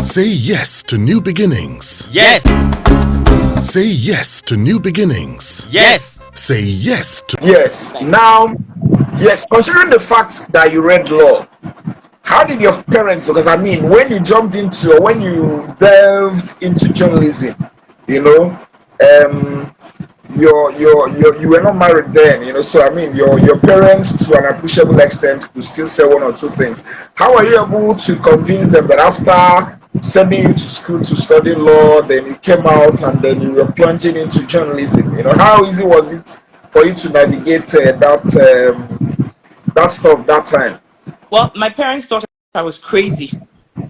Say yes to new beginnings. Yes. Say yes to new beginnings. Yes. Say yes to. Yes. Now, yes, considering the fact that you read law, how did your parents, because I mean, when you jumped into, or when you delved into journalism, you know, you were not married then, so I mean, your parents, to an appreciable extent, could still say one or two things. How are you able to convince them that after sending you to school to study law, then you came out and then you were plunging into journalism? How easy was it for you to navigate that stuff that time? Well, my parents thought I was crazy,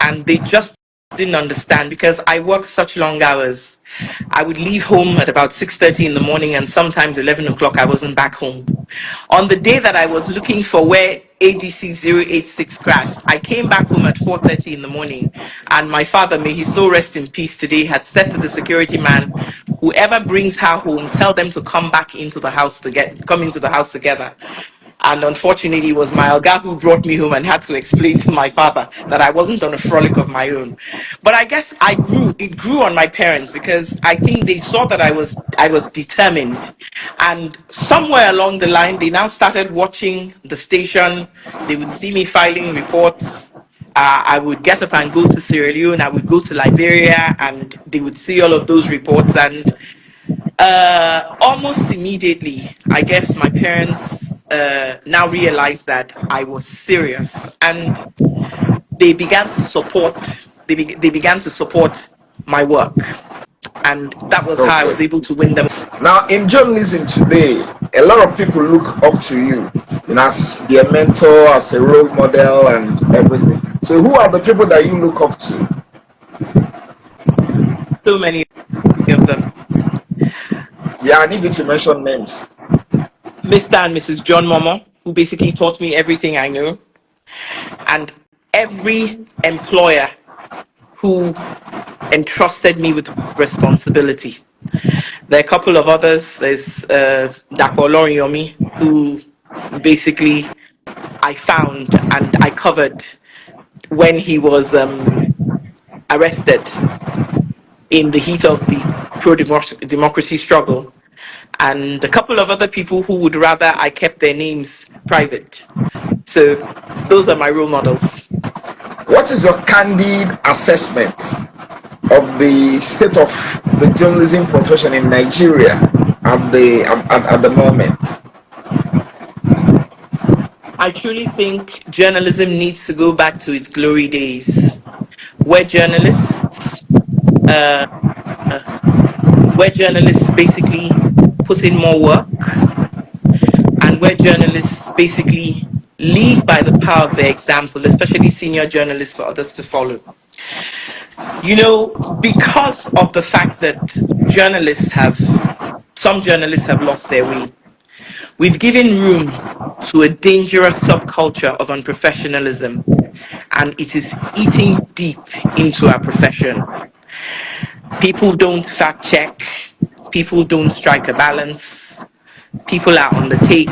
and they just didn't understand because I worked such long hours. I would leave home at about 6:30 in the morning, and sometimes 11 o'clock I wasn't back home. On the day that I was looking for where ADC 086 crashed, I came back home at 4:30 in the morning, and my father, may his soul rest in peace today, had said to the security man, "Whoever brings her home, tell them to come back into the house to come into the house together." And unfortunately, it was my Alga who brought me home and had to explain to my father that I wasn't on a frolic of my own. But I guess it grew on my parents because I think they saw that I was determined. And somewhere along the line, they now started watching the station. They would see me filing reports. I would get up and go to Sierra Leone. I would go to Liberia, and they would see all of those reports. And almost immediately, I guess my parents now realized that I was serious, and they began to support. They began to support my work, and that was how I was Okay. able to win them. Now, in journalism today, a lot of people look up to you, as their mentor, as a role model, and everything. So, who are the people that you look up to? So many of them, Yeah, I need you to mention names. Mr. and Mrs. John Momo, who basically taught me everything I know, and every employer who entrusted me with responsibility. There are a couple of others. There's Dapo Yomi, who basically I found and I covered when he was arrested in the heat of the pro-democracy struggle, and a couple of other people who would rather I kept their names private. So those are my role models. What is your candid assessment of the state of the journalism profession in Nigeria at the moment? I truly think journalism needs to go back to its glory days, where journalists, where journalists basically put in more work, and where journalists basically lead by the power of their example, especially senior journalists for others to follow. Because of the fact that some journalists have lost their way, we've given room to a dangerous subculture of unprofessionalism, and it is eating deep into our profession. People don't fact check, people don't strike a balance, people are on the take.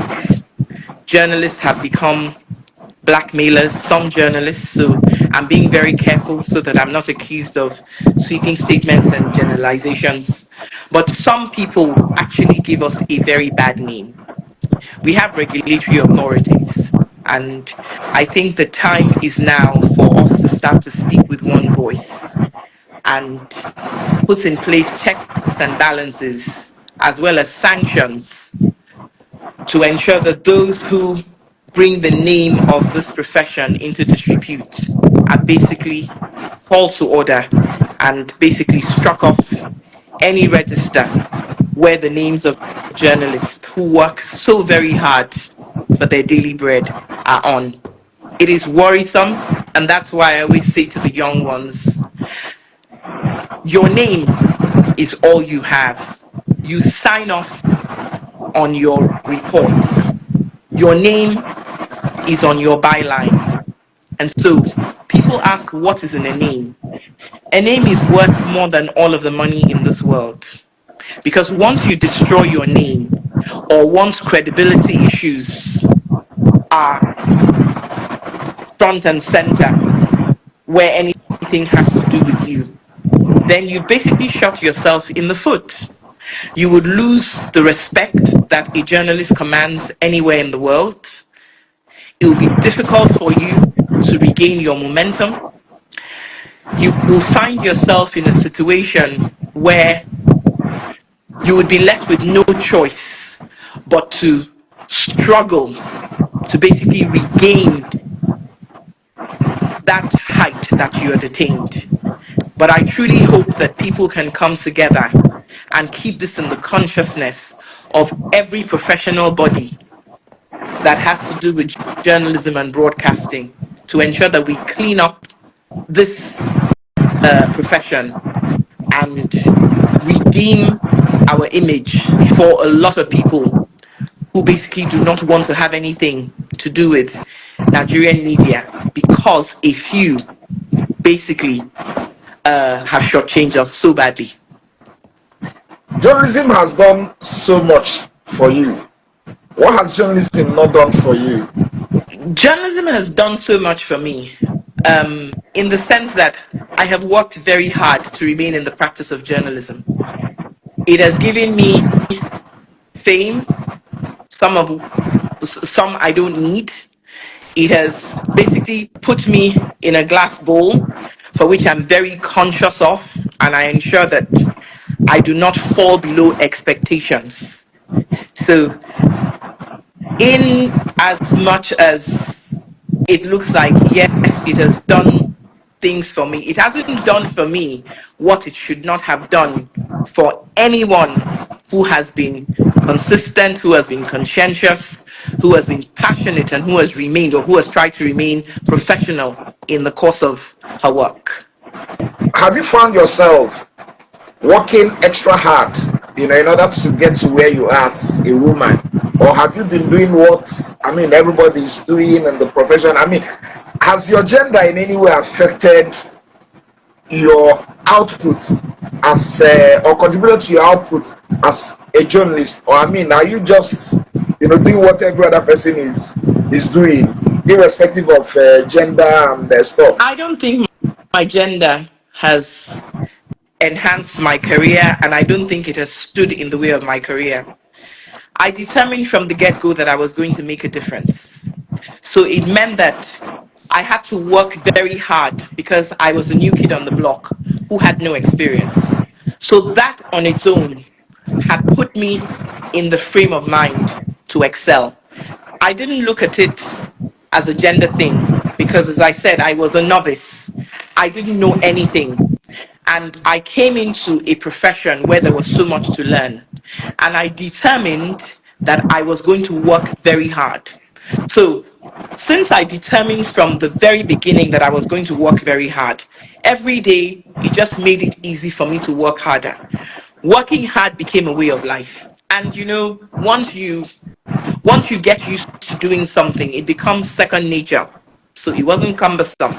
Journalists have become blackmailers, some journalists, so I'm being very careful so that I'm not accused of sweeping statements and generalizations. But some people actually give us a very bad name. We have regulatory authorities, and I think the time is now for us to start to speak with one voice and put in place checks and balances as well as sanctions to ensure that those who bring the name of this profession into disrepute are basically called to order and basically struck off any register where the names of journalists who work so very hard for their daily bread are on. It is worrisome, and that's why I always say to the young ones, your name is all you have. You sign off on your report. Your name is on your byline. And so people ask, what is in a name? A name is worth more than all of the money in this world. Because once you destroy your name, or once credibility issues are front and center, where anything anything has to do with you, then you've basically shot yourself in the foot. You would lose the respect that a journalist commands anywhere in the world. It will be difficult for you to regain your momentum. You will find yourself in a situation where you would be left with no choice but to struggle to basically regain that height that you had attained. But I truly hope that people can come together and keep this in the consciousness of every professional body that has to do with journalism and broadcasting, to ensure that we clean up this profession and redeem our image before a lot of people who basically do not want to have anything to do with Nigerian media because a few basically have shortchanged us so badly. Journalism has done so much for you. What has journalism not done for you? Journalism has done so much for me, in the sense that I have worked very hard to remain in the practice of journalism. It has given me fame, some of some I don't need. It has basically put me in a glass bowl for which I'm very conscious of, and I ensure that I do not fall below expectations. So, in as much as it looks like, yes, it has done things for me, it hasn't done for me what it should not have done for anyone who has been consistent, who has been conscientious, who has been passionate, and who has remained or who has tried to remain professional in the course of her work. Have you found yourself working extra hard, in order to get to where you are as a woman? Or have you been doing what, everybody's doing in the profession? Has your gender in any way affected your output as or contributed to your output as a journalist? Or are you just doing what every other person is doing, irrespective of gender and stuff? I don't think my gender has enhanced my career, and I don't think it has stood in the way of my career. I determined from the get go that I was going to make a difference. So it meant that I had to work very hard because I was a new kid on the block who had no experience. So that on its own had put me in the frame of mind to excel. I didn't look at it as a gender thing because, as I said, I was a novice. I didn't know anything. And I came into a profession where there was so much to learn. And I determined that I was going to work very hard. So, since I determined from the very beginning that I was going to work very hard, every day it just made it easy for me to work harder. Working hard became a way of life. And once you get used to doing something, it becomes second nature. So it wasn't cumbersome.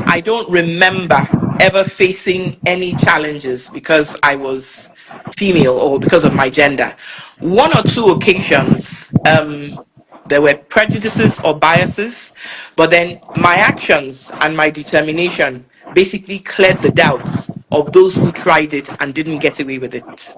I don't remember ever facing any challenges because I was female or because of my gender. One or two occasions, there were prejudices or biases, but then my actions and my determination basically cleared the doubts of those who tried it and didn't get away with it.